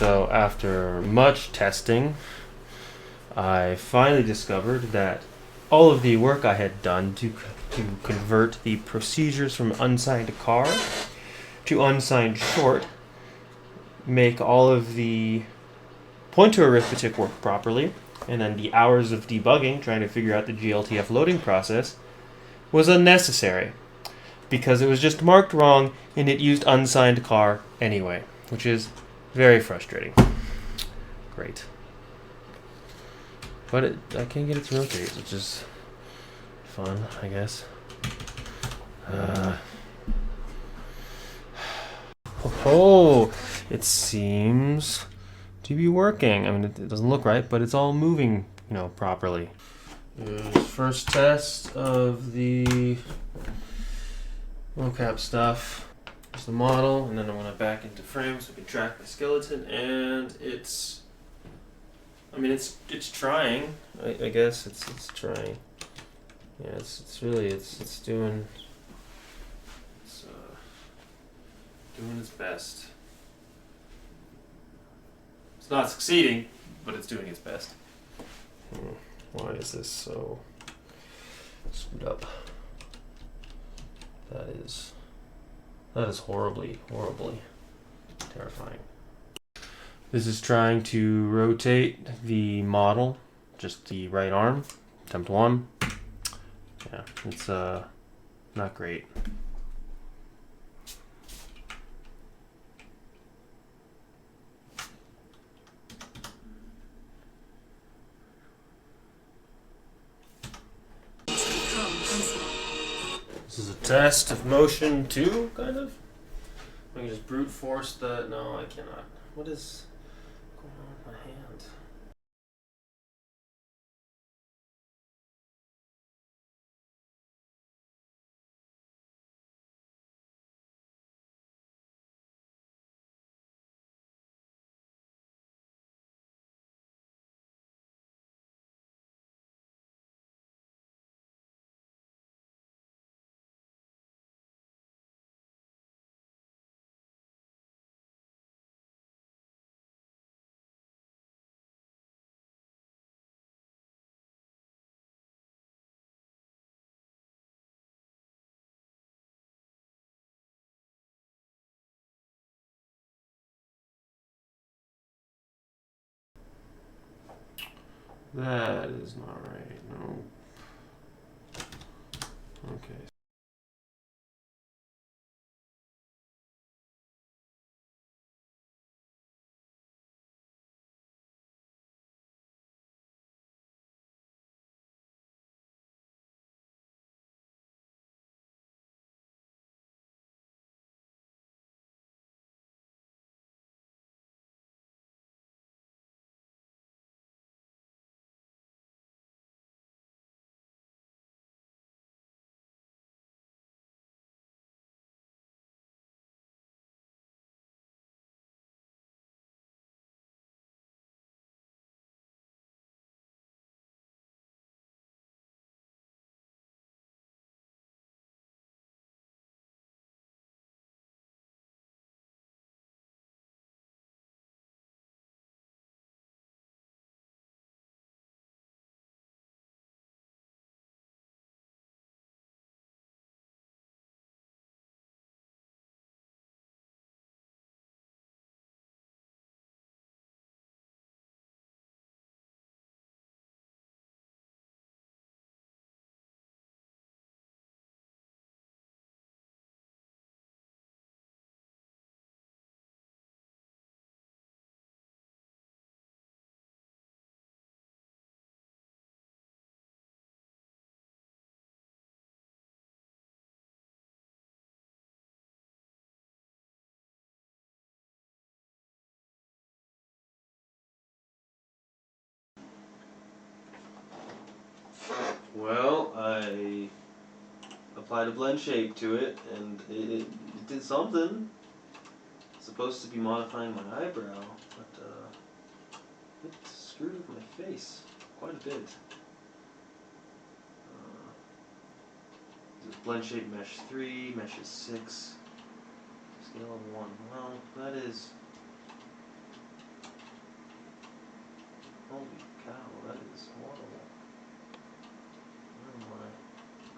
So after much testing, I finally discovered that all of the work I had done to convert the procedures from unsigned car to unsigned short, make all of the pointer arithmetic work properly, and then the hours of debugging trying to figure out the GLTF loading process was unnecessary because it was just marked wrong and it used unsigned car anyway, which is very frustrating. Great. But I can't get it to rotate, which is fun, I guess. Oh, it seems to be working. I mean, it doesn't look right, but it's all moving, properly. Here's first test of the mocap stuff. Here's the model, and then I want to back into frame so we can track my skeleton, and it's trying. I guess it's trying. Yeah, it's doing its best. It's not succeeding, but it's doing its best. Why is this so screwed up? That is horribly terrifying. This is trying to rotate the model, just the right arm. Attempt 1. Yeah, it's not great. This is a test of motion 2, kind of. I can just brute force the... No, I cannot. What is going on with my hand? That is not right. No. Okay. Well, I applied a blend shape to it, and it did something. It's supposed to be modifying my eyebrow, but it screwed with my face quite a bit. Blend shape mesh 3, mesh is 6, scale of 1. Well, that is Holy cow, that is horrible.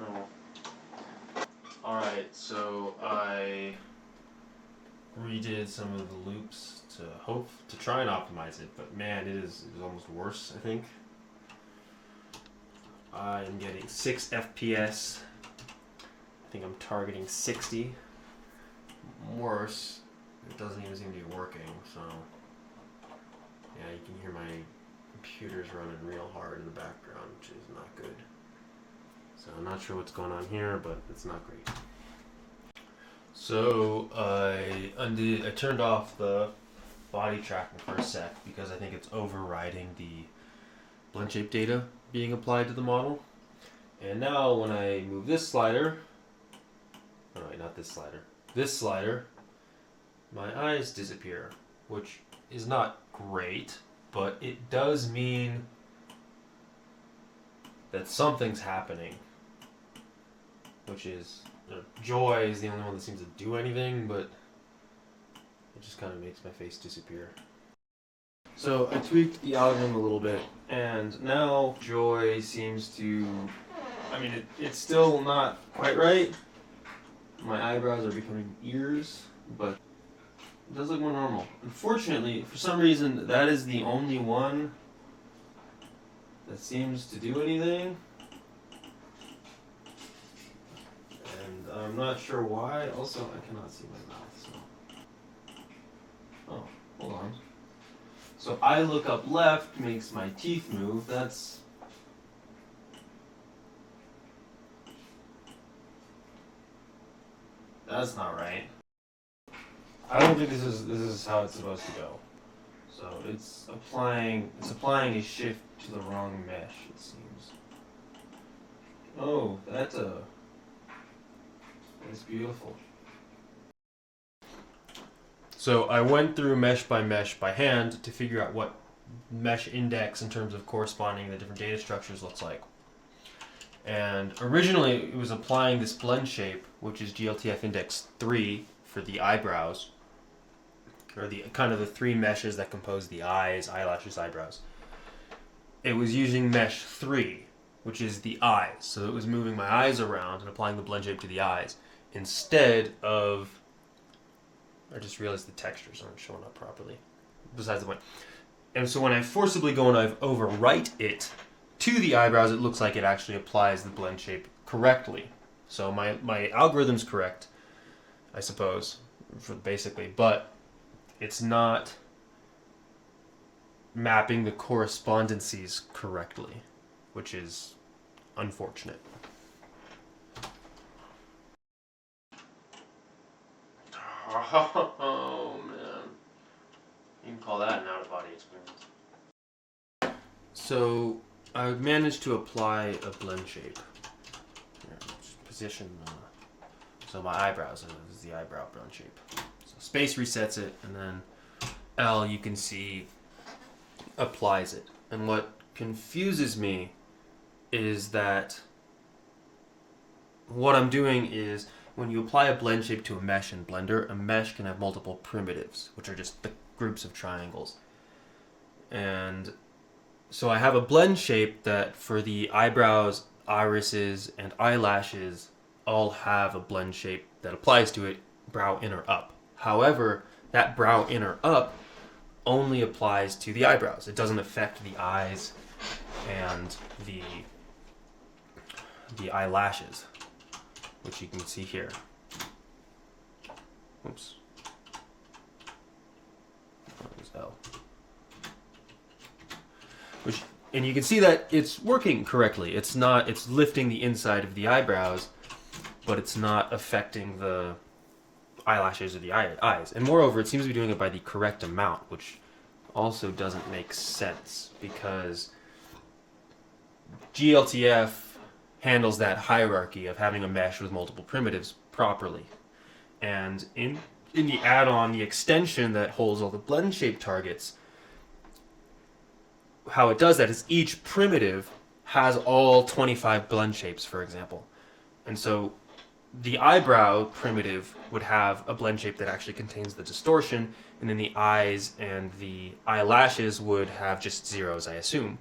Oh. Alright, so I redid some of the loops to try and optimize it, but man, it is almost worse, I think. I am getting 6 FPS. I think I'm targeting 60. Worse, it doesn't even seem to be working, so yeah, you can hear my computer's running real hard in the background, which is not good. So I'm not sure what's going on here, but it's not great. So I turned off the body tracking for a sec because I think it's overriding the blend shape data being applied to the model. And now when I move this slider, oh wait, not this slider, my eyes disappear, which is not great, but it does mean that something's happening, which is, Joy is the only one that seems to do anything, but it just kind of makes my face disappear. So I tweaked the algorithm a little bit, and now Joy seems to, I mean, it's still not quite right. My eyebrows are becoming ears, but it does look more normal. Unfortunately, for some reason, that is the only one that seems to do anything. And I'm not sure why. Also, I cannot see my mouth, so. Oh, hold on. So I look up left makes my teeth move. That's not right. I don't think this is how it's supposed to go. So it's applying a shift to the wrong mesh, it seems. Oh, that's beautiful. So I went through mesh by hand to figure out what mesh index in terms of corresponding the different data structures looks like. And originally it was applying this blend shape, which is GLTF index 3 for the eyebrows, or the kind of the 3 meshes that compose the eyes, eyelashes, eyebrows. It was using mesh 3, which is the eyes. So it was moving my eyes around and applying the blend shape to the eyes instead of, I just realized the textures aren't showing up properly. Besides the point. And so when I forcibly go and I overwrite it to the eyebrows, it looks like it actually applies the blend shape correctly. So my algorithm's correct, I suppose, basically, but it's not mapping the correspondencies correctly, which is unfortunate. Oh man, you can call that an out-of-body experience. So I would manage to apply a blend shape. Here, just position. So my eyebrows, this is the eyebrow blend shape. So space resets it, and then L, you can see, applies it. And what confuses me is that what I'm doing is, when you apply a blend shape to a mesh in Blender, a mesh can have multiple primitives, which are just the groups of triangles. And so I have a blend shape that for the eyebrows, irises, and eyelashes all have a blend shape that applies to it, brow inner up. However, that brow inner up only applies to the eyebrows. It doesn't affect the eyes and the eyelashes, which you can see here. Oops. That was L. And you can see that it's working correctly. It's lifting the inside of the eyebrows, but it's not affecting the eyelashes or the eyes. And moreover, it seems to be doing it by the correct amount, which also doesn't make sense, because GLTF handles that hierarchy of having a mesh with multiple primitives properly. And in the add-on, the extension that holds all the blend shape targets, how it does that is each primitive has all 25 blend shapes, for example. And so the eyebrow primitive would have a blend shape that actually contains the distortion, and then the eyes and the eyelashes would have just zeros, I assumed.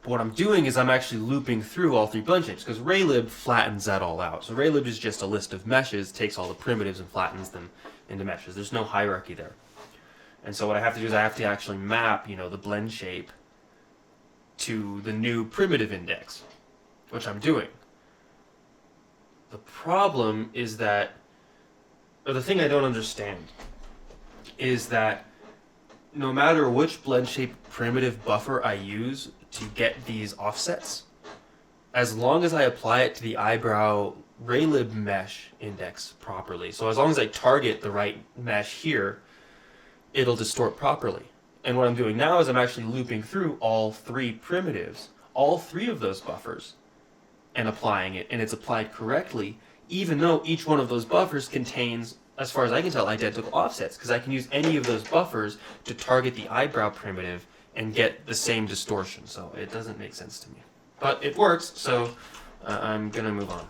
But what I'm doing is I'm actually looping through all three blend shapes, because raylib flattens that all out. So raylib is just a list of meshes, takes all the primitives and flattens them into meshes. There's no hierarchy there. And so what I have to do is I have to actually map, the blend shape to the new primitive index, which I'm doing. The problem is that, or the thing I don't understand, is that no matter which blend shape primitive buffer I use to get these offsets, as long as I apply it to the eyebrow raylib mesh index properly, so as long as I target the right mesh here, it'll distort properly. And what I'm doing now is I'm actually looping through all three primitives, all three of those buffers, and applying it, and it's applied correctly, even though each one of those buffers contains, as far as I can tell, identical offsets, because I can use any of those buffers to target the eyebrow primitive and get the same distortion. So it doesn't make sense to me. But it works, so I'm going to move on.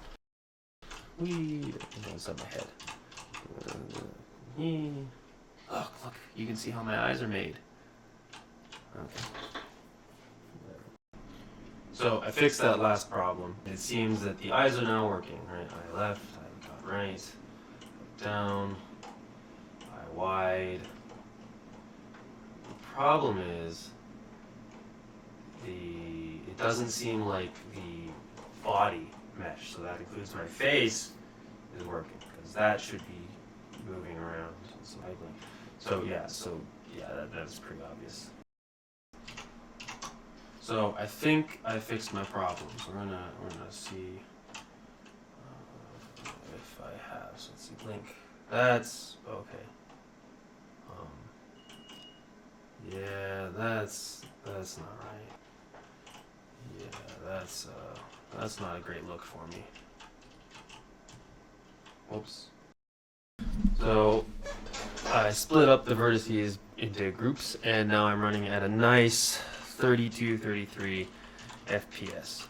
What's up my head? Look, you can see how my eyes are made. Okay. So I fixed that last problem. It seems that the eyes are now working, right? Eye left, eye got right, down, eye wide. The problem is it doesn't seem like the body mesh, so that includes my face, is working, because that should be moving around slightly. So yeah, that's pretty obvious. So I think I fixed my problem. So we're gonna see if I have. So let's see, blink. That's okay. Yeah, that's not right. Yeah, that's not a great look for me. Whoops. So I split up the vertices into groups, and now I'm running at a nice 32, 33 FPS.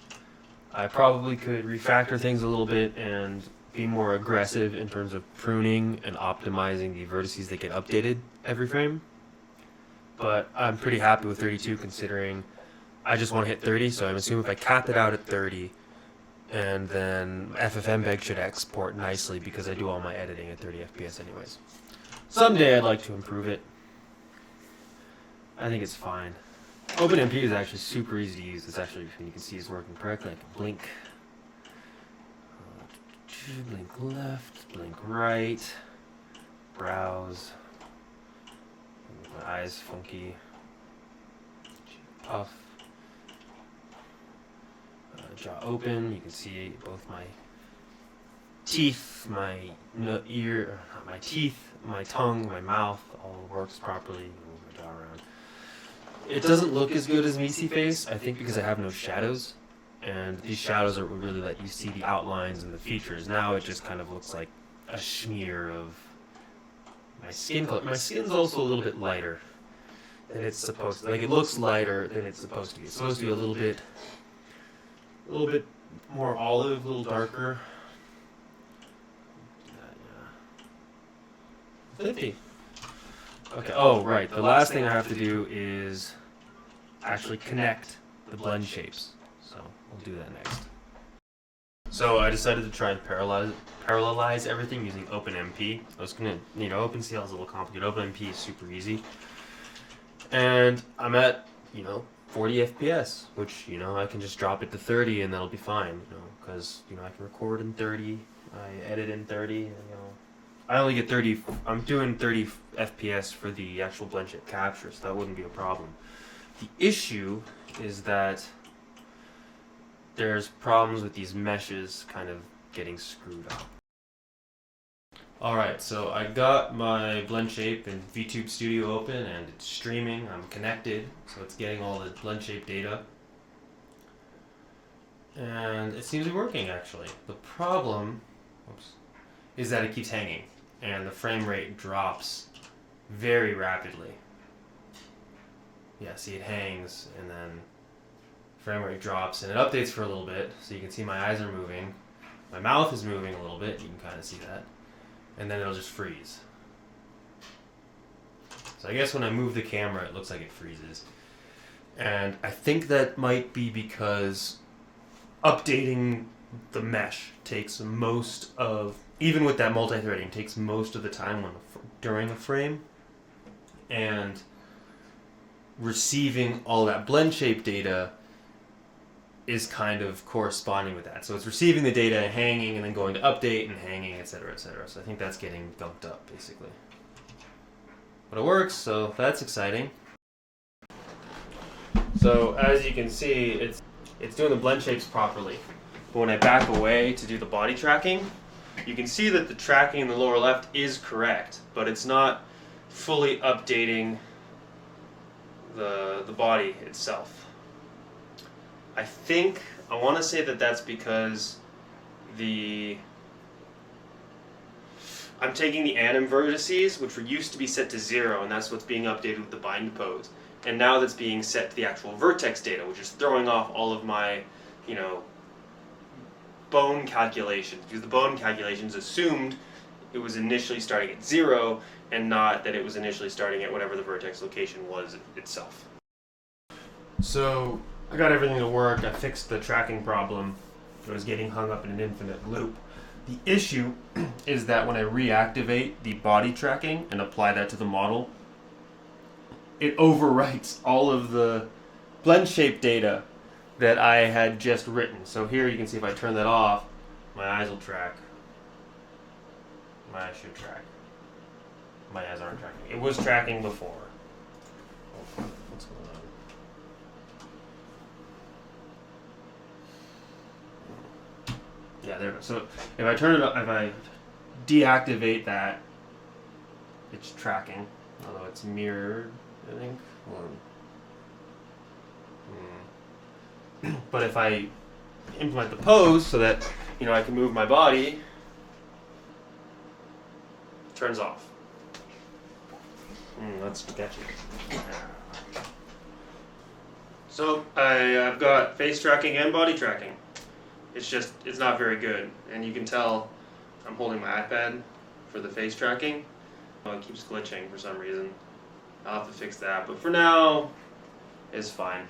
I probably could refactor things a little bit and be more aggressive in terms of pruning and optimizing the vertices that get updated every frame. But I'm pretty happy with 32 considering I just want to hit 30, so I'm assuming if I cap it out at 30, and then FFmpeg should export nicely because I do all my editing at 30 FPS anyways. Someday I'd like to improve it. I think it's fine. OpenMP is actually super easy to use. It's actually, you can see it's working correctly. I can blink. Blink left, blink right. Browse. My eyes funky. Puff. Jaw open. You can see both my teeth, my ear, my teeth, my tongue, my mouth all works properly. Move my jaw around. It doesn't look as good as Misi Face, I think because I have no shadows, and these shadows are what really let you see the outlines and the features. Now it just kind of looks like a smear of my skin color. My skin's also a little bit lighter than it's supposed to. Like, it looks lighter than it's supposed to be. It's supposed to be a little bit more olive, a little darker. 50. Okay, oh right, the last thing I have to do is actually connect the blend shapes. So we'll do that next. So I decided to try and parallelize everything using OpenMP. I was gonna, OpenCL is a little complicated. OpenMP is super easy. And I'm at, 40 FPS, which, I can just drop it to 30 and that'll be fine, because, I can record in 30, I edit in 30, and, I only get 30, I'm doing 30 FPS for the actual blend shape capture, so that wouldn't be a problem. The issue is that there's problems with these meshes kind of getting screwed up. Alright, so I got my blend shape in VTube Studio open and it's streaming. I'm connected, so it's getting all the blend shape data. And it seems to be working actually. The problem is that it keeps hanging and the frame rate drops very rapidly. Yeah, see, it hangs and then frame rate drops, and it updates for a little bit, so you can see my eyes are moving. My mouth is moving a little bit, you can kind of see that. And then it'll just freeze. So I guess when I move the camera, it looks like it freezes. And I think that might be because updating the mesh takes most of, even with that multi-threading, takes most of the time during a frame. And receiving all that blend shape data is kind of corresponding with that. So it's receiving the data and hanging and then going to update and hanging, etc., etc. So I think that's getting bumped up, basically. But it works, so that's exciting. So as you can see, it's doing the blend shapes properly. But when I back away to do the body tracking, you can see that the tracking in the lower left is correct, but it's not fully updating the body itself. I want to say that that's because I'm taking the anim vertices, which were used to be set to 0, and that's what's being updated with the bind pose. And now that's being set to the actual vertex data, which is throwing off all of my, bone calculations. Because the bone calculations assumed it was initially starting at 0, and not that it was initially starting at whatever the vertex location was itself. So I got everything to work. I fixed the tracking problem. It was getting hung up in an infinite loop. The issue is that when I reactivate the body tracking and apply that to the model, it overwrites all of the blend shape data that I had just written. So here you can see if I turn that off, my eyes will track. My eyes should track. My eyes aren't tracking. It was tracking before. Oh, what's going on? Yeah, there we go. So if I turn it up, if I deactivate that, it's tracking, although it's mirrored, I think. But if I implement the pose so that I can move my body, it turns off. That's sketchy. So I've got face tracking and body tracking. It's not very good, and you can tell I'm holding my iPad for the face tracking. It keeps glitching for some reason. I'll have to fix that, but for now, it's fine.